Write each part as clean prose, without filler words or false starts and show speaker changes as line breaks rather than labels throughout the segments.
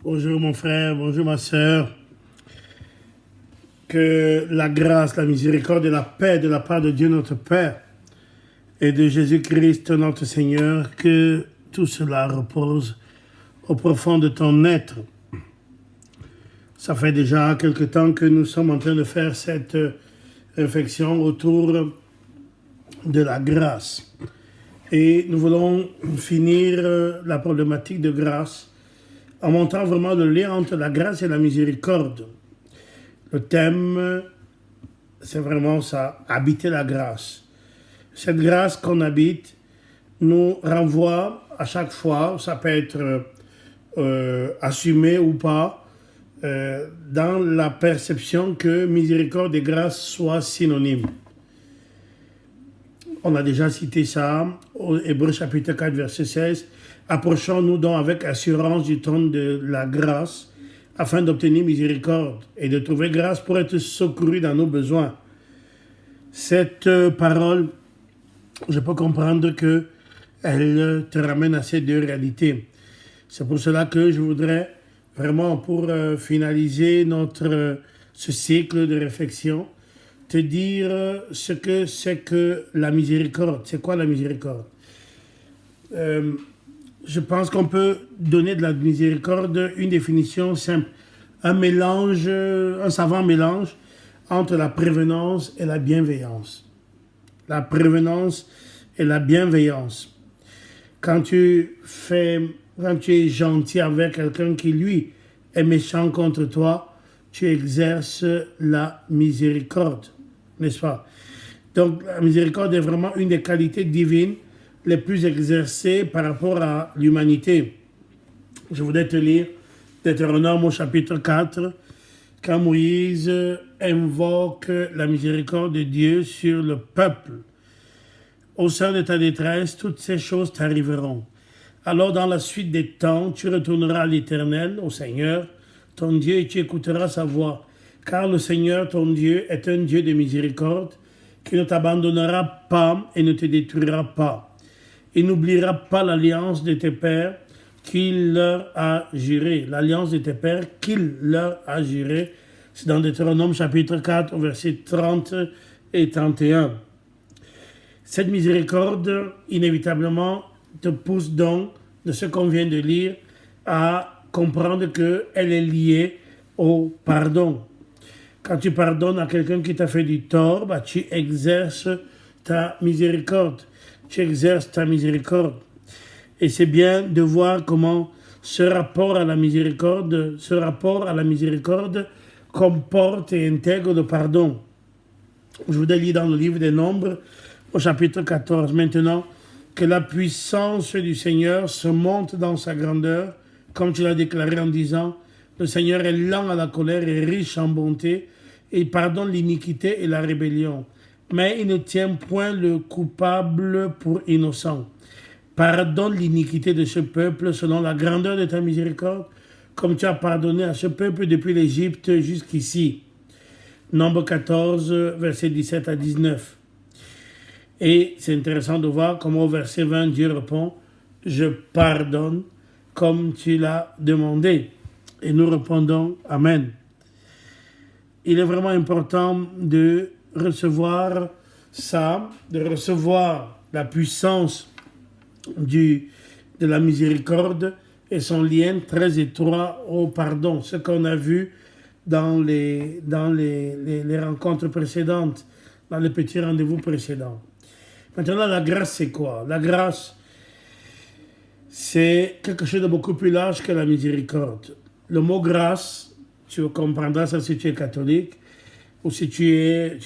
Bonjour mon frère, bonjour ma sœur. Que la grâce, la miséricorde et la paix de la part de Dieu notre Père et de Jésus-Christ notre Seigneur, que tout cela repose au profond de ton être. Ça fait déjà quelque temps que nous sommes en train de faire cette réflexion autour de la grâce. Et nous voulons finir la problématique de grâce en montrant vraiment le lien entre la grâce et la miséricorde. Le thème, c'est vraiment ça, habiter la grâce. Cette grâce qu'on habite nous renvoie à chaque fois, ça peut être assumé ou pas, dans la perception que miséricorde et grâce soient synonymes. On a déjà cité ça au Hébreux chapitre 4, verset 16. Approchons-nous donc avec assurance du trône de la grâce afin d'obtenir miséricorde et de trouver grâce pour être secouru dans nos besoins. Cette parole, je peux comprendre qu'elle te ramène à ces deux réalités. C'est pour cela que je voudrais vraiment, pour finaliser ce cycle de réflexion, te dire ce que c'est que la miséricorde. C'est quoi la miséricorde? Je pense qu'on peut donner de la miséricorde une définition simple. Un savant mélange entre la prévenance et la bienveillance. La prévenance et la bienveillance. Quand tu es gentil avec quelqu'un qui, lui, est méchant contre toi, tu exerces la miséricorde, n'est-ce pas? Donc, la miséricorde est vraiment une des qualités divines les plus exercées par rapport à l'humanité. Je voudrais te lire Deutéronome au chapitre 4, quand Moïse invoque la miséricorde de Dieu sur le peuple. Au sein de ta détresse, toutes ces choses t'arriveront. Alors, dans la suite des temps, tu retourneras à l'Éternel, au Seigneur, ton Dieu, et tu écouteras sa voix. Car le Seigneur, ton Dieu, est un Dieu de miséricorde, qui ne t'abandonnera pas et ne te détruira pas. Il n'oubliera pas l'alliance de tes pères qu'il leur a juré. L'alliance de tes pères qu'il leur a juré. C'est dans Deutéronome chapitre 4, versets 30 et 31. Cette miséricorde, inévitablement, te pousse donc, de ce qu'on vient de lire, à comprendre qu'elle est liée au pardon. Quand tu pardonnes à quelqu'un qui t'a fait du tort, tu exerces ta miséricorde. Tu exerces ta miséricorde. Et c'est bien de voir comment ce rapport à la miséricorde comporte et intègre le pardon. Je voudrais lire dans le livre des Nombres, au chapitre 14. Maintenant, que la puissance du Seigneur se monte dans sa grandeur, comme tu l'as déclaré en disant, le Seigneur est lent à la colère et riche en bonté, et il pardonne l'iniquité et la rébellion. Mais il ne tient point le coupable pour innocent. Pardonne l'iniquité de ce peuple selon la grandeur de ta miséricorde, comme tu as pardonné à ce peuple depuis l'Égypte jusqu'ici. Nombre 14, versets 17 à 19. Et c'est intéressant de voir comment au verset 20, Dieu répond, « Je pardonne comme tu l'as demandé. » Et nous répondons, « Amen. » Il est vraiment important de recevoir ça, de recevoir la puissance de la miséricorde et son lien très étroit au pardon. Ce qu'on a vu dans les rencontres précédentes, dans les petits rendez-vous précédents. Maintenant, la grâce, c'est quoi? La grâce, c'est quelque chose de beaucoup plus large que la miséricorde. Le mot grâce, tu comprendras ça si tu es catholique, ou si tu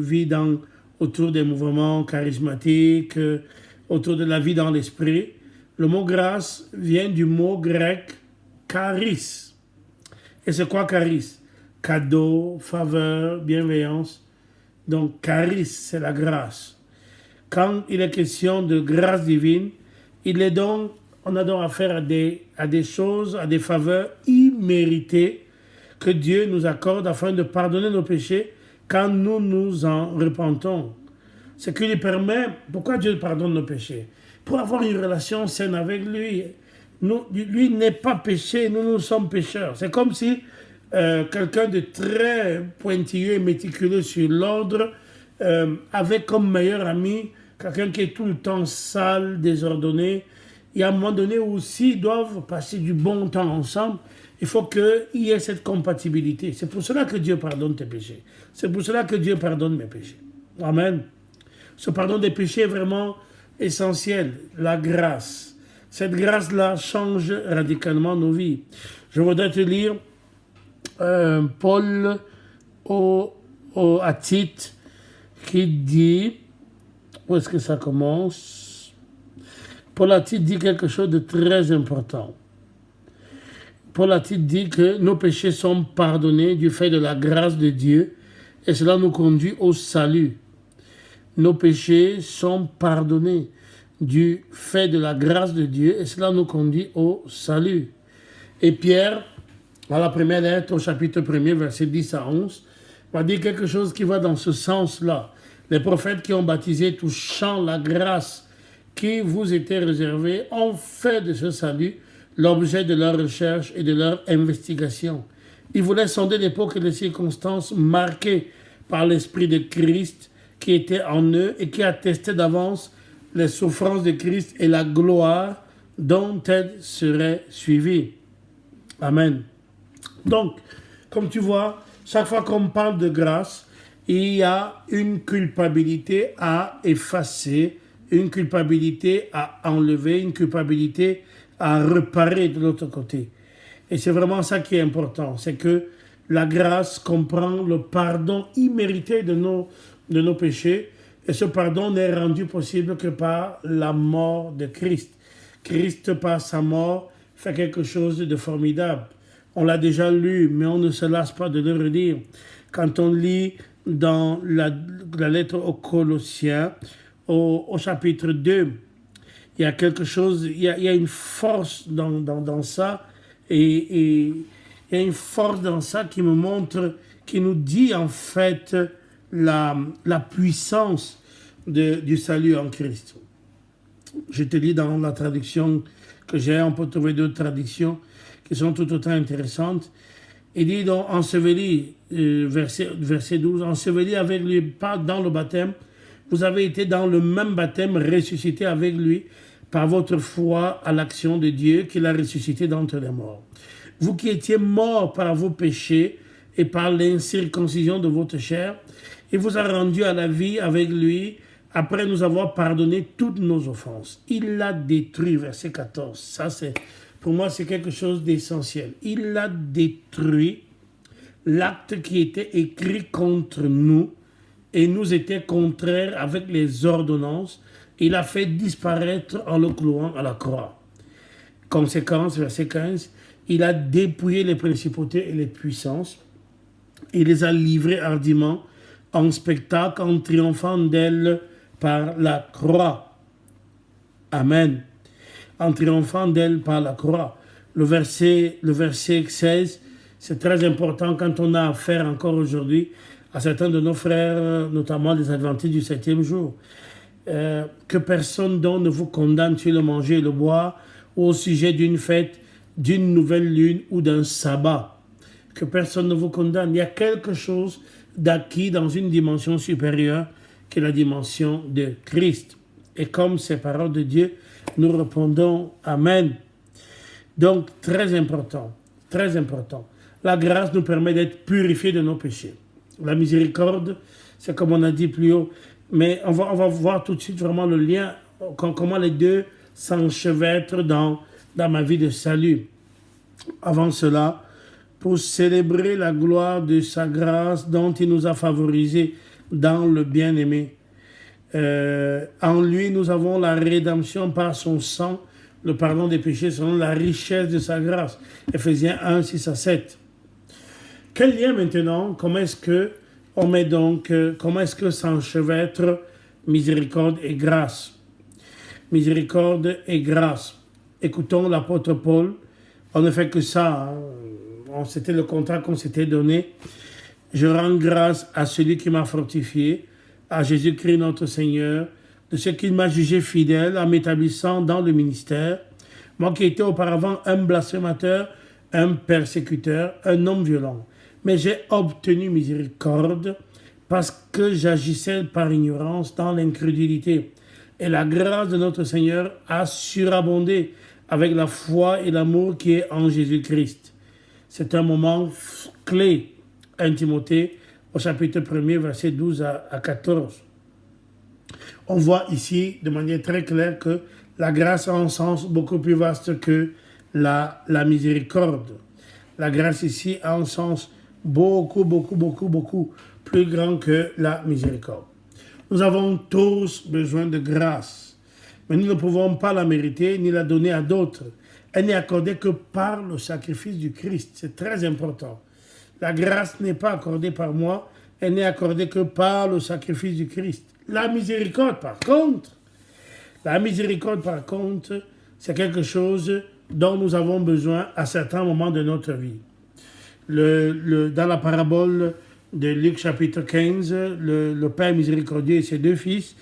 vis autour des mouvements charismatiques, autour de la vie dans l'esprit. Le mot grâce vient du mot grec charis. Et c'est quoi charis? Cadeau, faveur, bienveillance. Donc charis, c'est la grâce. Quand il est question de grâce divine, on a donc affaire à des choses, à des faveurs imméritées que Dieu nous accorde afin de pardonner nos péchés quand nous nous en repentons. Ce qui lui permet, pourquoi Dieu pardonne nos péchés? Pour avoir une relation saine avec lui. lui n'est pas péché, nous sommes pécheurs. C'est comme si quelqu'un de très pointilleux et méticuleux sur l'ordre avait comme meilleur ami quelqu'un qui est tout le temps sale, désordonné. Et à un moment donné aussi, ils doivent passer du bon temps ensemble. Il faut qu'il y ait cette compatibilité. C'est pour cela que Dieu pardonne tes péchés. C'est pour cela que Dieu pardonne mes péchés. Amen. Ce pardon des péchés est vraiment essentiel. La grâce. Cette grâce-là change radicalement nos vies. Je voudrais te lire Paul à Tite qui dit, où est-ce que ça commence? Paul à Tite dit quelque chose de très important. Paul à Tite dit que nos péchés sont pardonnés du fait de la grâce de Dieu et cela nous conduit au salut. Nos péchés sont pardonnés du fait de la grâce de Dieu et cela nous conduit au salut. Et Pierre, dans la première lettre au chapitre 1er, versets 10 à 11, va dire quelque chose qui va dans ce sens-là. Les prophètes qui ont baptisé touchant la grâce qui vous était réservée ont fait de ce salut l'objet de leur recherche et de leur investigation. Ils voulaient sonder l'époque et les circonstances marquées par l'Esprit de Christ qui était en eux et qui attestait d'avance les souffrances de Christ et la gloire dont elles seraient suivies. Amen. Donc, comme tu vois, chaque fois qu'on parle de grâce, il y a une culpabilité à effacer, une culpabilité à enlever, une culpabilité à réparer de l'autre côté. Et c'est vraiment ça qui est important, c'est que la grâce comprend le pardon immérité de nos péchés, et ce pardon n'est rendu possible que par la mort de Christ. Christ, par sa mort, fait quelque chose de formidable. On l'a déjà lu, mais on ne se lasse pas de le redire. Quand on lit dans la lettre aux Colossiens, au chapitre 2, il y a quelque chose, il y a une force dans ça, et il y a une force dans ça qui me montre, qui nous dit en fait la puissance du salut en Christ. Je te lis dans la traduction que j'ai, on peut trouver d'autres traductions qui sont tout autant intéressantes. Il dit donc, enseveli, verset 12, enseveli avec lui, pas dans le baptême, vous avez été dans le même baptême, ressuscité avec lui, par votre foi à l'action de Dieu qui l'a ressuscité d'entre les morts. Vous qui étiez morts par vos péchés et par l'incirconcision de votre chair, il vous a rendu à la vie avec lui, après nous avoir pardonné toutes nos offenses. Il l'a détruit, verset 14. Ça, pour moi, c'est quelque chose d'essentiel. Il l'a détruit, l'acte qui était écrit contre nous et nous était contraire avec les ordonnances. Il a fait disparaître en le clouant à la croix. Conséquence, verset 15, il a dépouillé les principautés et les puissances. Il les a livrées hardiment en spectacle, en triomphant d'elles par la croix. Amen. En triomphant d'elle par la croix. Le verset 16, c'est très important quand on a affaire encore aujourd'hui à certains de nos frères, notamment les adventistes du 7e jour. Que personne donc ne vous condamne sur le manger et le boire ou au sujet d'une fête, d'une nouvelle lune ou d'un sabbat. Que personne ne vous condamne. Il y a quelque chose d'acquis dans une dimension supérieure qui est la dimension de Christ. Et comme ces paroles de Dieu, nous répondons Amen. Donc, très important, très important. La grâce nous permet d'être purifiés de nos péchés. La miséricorde, c'est comme on a dit plus haut, mais on va voir tout de suite vraiment le lien, comment les deux s'enchevêtrent dans ma vie de salut. Avant cela, pour célébrer la gloire de sa grâce dont il nous a favorisés dans le bien-aimé. En lui, nous avons la rédemption par son sang, le pardon des péchés selon la richesse de sa grâce. Éphésiens 1, 6 à 7. Quel lien maintenant? Comment est-ce que s'enchevêtrent miséricorde et grâce? Miséricorde et grâce. Écoutons l'apôtre Paul. On ne fait que ça. C'était le contrat qu'on s'était donné. Je rends grâce à celui qui m'a fortifié, à Jésus-Christ notre Seigneur, de ce qu'il m'a jugé fidèle en m'établissant dans le ministère. Moi qui étais auparavant un blasphémateur, un persécuteur, un homme violent. Mais j'ai obtenu miséricorde parce que j'agissais par ignorance dans l'incrédulité. Et la grâce de notre Seigneur a surabondé avec la foi et l'amour qui est en Jésus-Christ. C'est un moment clé, 1 Timothée, au chapitre 1er, versets 12 à 14. On voit ici de manière très claire que la grâce a un sens beaucoup plus vaste que la miséricorde. La grâce ici a un sens beaucoup plus grand que la miséricorde. Nous avons tous besoin de grâce, mais nous ne pouvons pas la mériter ni la donner à d'autres. Elle n'est accordée que par le sacrifice du Christ. C'est très important. La grâce n'est pas accordée par moi, elle n'est accordée que par le sacrifice du Christ. La miséricorde, par contre, c'est quelque chose dont nous avons besoin à certains moments de notre vie. Dans la parabole de Luc chapitre 15, le Père miséricordieux et ses deux fils,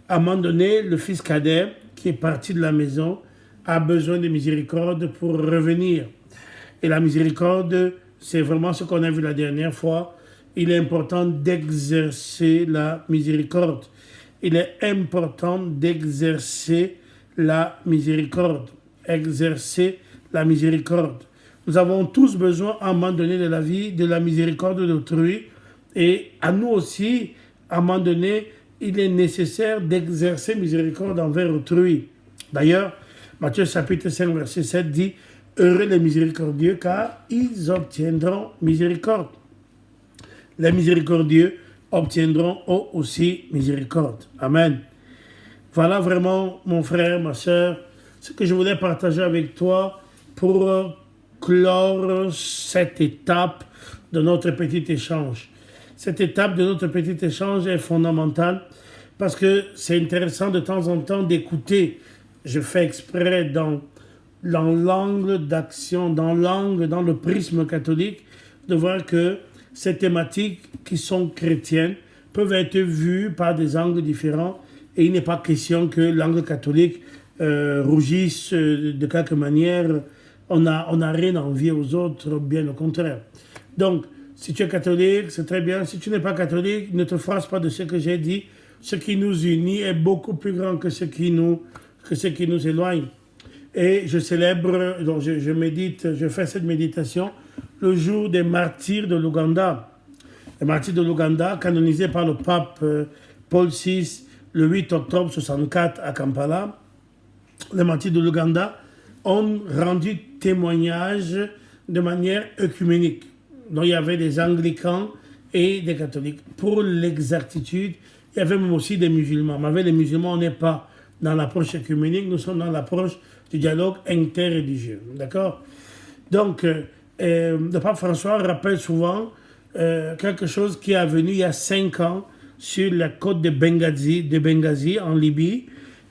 à un moment donné, le fils cadet qui est parti de la maison a besoin de miséricorde pour revenir. Et la miséricorde, c'est vraiment ce qu'on a vu la dernière fois. Il est important d'exercer la miséricorde. Il est important d'exercer la miséricorde. Exercer la miséricorde. Nous avons tous besoin, à un moment donné de la vie, de la miséricorde d'autrui. Et à nous aussi, à un moment donné, il est nécessaire d'exercer miséricorde envers autrui. D'ailleurs, Matthieu chapitre 5, verset 7 dit « Heureux les miséricordieux, car ils obtiendront miséricorde. » Les miséricordieux obtiendront eux aussi miséricorde. Amen. Voilà vraiment, mon frère, ma soeur, ce que je voulais partager avec toi pour clore cette étape de notre petit échange. Cette étape de notre petit échange est fondamentale parce que c'est intéressant de temps en temps d'écouter. Je fais exprès dans l'angle d'action, dans le prisme catholique, de voir que ces thématiques qui sont chrétiennes peuvent être vues par des angles différents et il n'est pas question que l'angle catholique rougisse de quelque manière. On n'a rien à envier aux autres, bien au contraire. Donc, si tu es catholique, c'est très bien. Si tu n'es pas catholique, ne te fâche pas de ce que j'ai dit. Ce qui nous unit est beaucoup plus grand que ce qui nous éloigne. Et je célèbre, donc je médite, je fais cette méditation le jour des martyrs de l'Ouganda. Les martyrs de l'Ouganda, canonisés par le pape Paul VI le 8 octobre 1964 à Kampala. Les martyrs de l'Ouganda ont rendu témoignage de manière œcuménique. Donc il y avait des anglicans et des catholiques. Pour l'exactitude, il y avait même aussi des musulmans. Mais avec les musulmans, on n'est pas dans l'approche œcuménique, nous sommes dans l'approche du dialogue interreligieux. D'accord? Donc, le pape François rappelle souvent quelque chose qui est avenu il y a 5 ans sur la côte de Benghazi en Libye.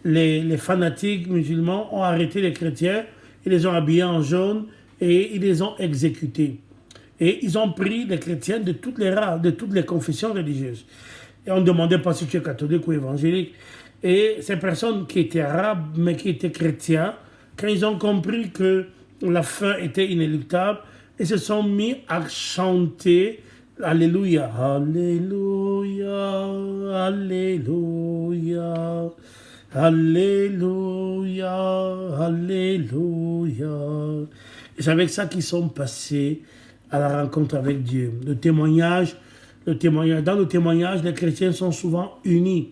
Les fanatiques musulmans ont arrêté les chrétiens, ils les ont habillés en jaune et ils les ont exécutés. Et ils ont pris les chrétiens de toutes les races, de toutes les confessions religieuses. Et on ne demandait pas si tu es catholique ou évangélique. Et ces personnes qui étaient arabes, mais qui étaient chrétiens, quand ils ont compris que la fin était inéluctable, ils se sont mis à chanter Alléluia, Alléluia, Alléluia, Alléluia, Alléluia. Et c'est avec ça qu'ils sont passés à la rencontre avec Dieu. Dans le témoignage, dans le témoignage, les chrétiens sont souvent unis.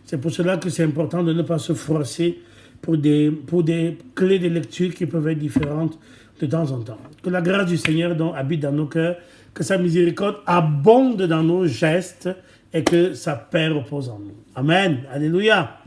C'est pour cela que c'est important de ne pas se froisser pour des clés de lecture qui peuvent être différentes de temps en temps. Que la grâce du Seigneur habite dans nos cœurs, que sa miséricorde abonde dans nos gestes et que sa paix repose en nous. Amen. Alléluia.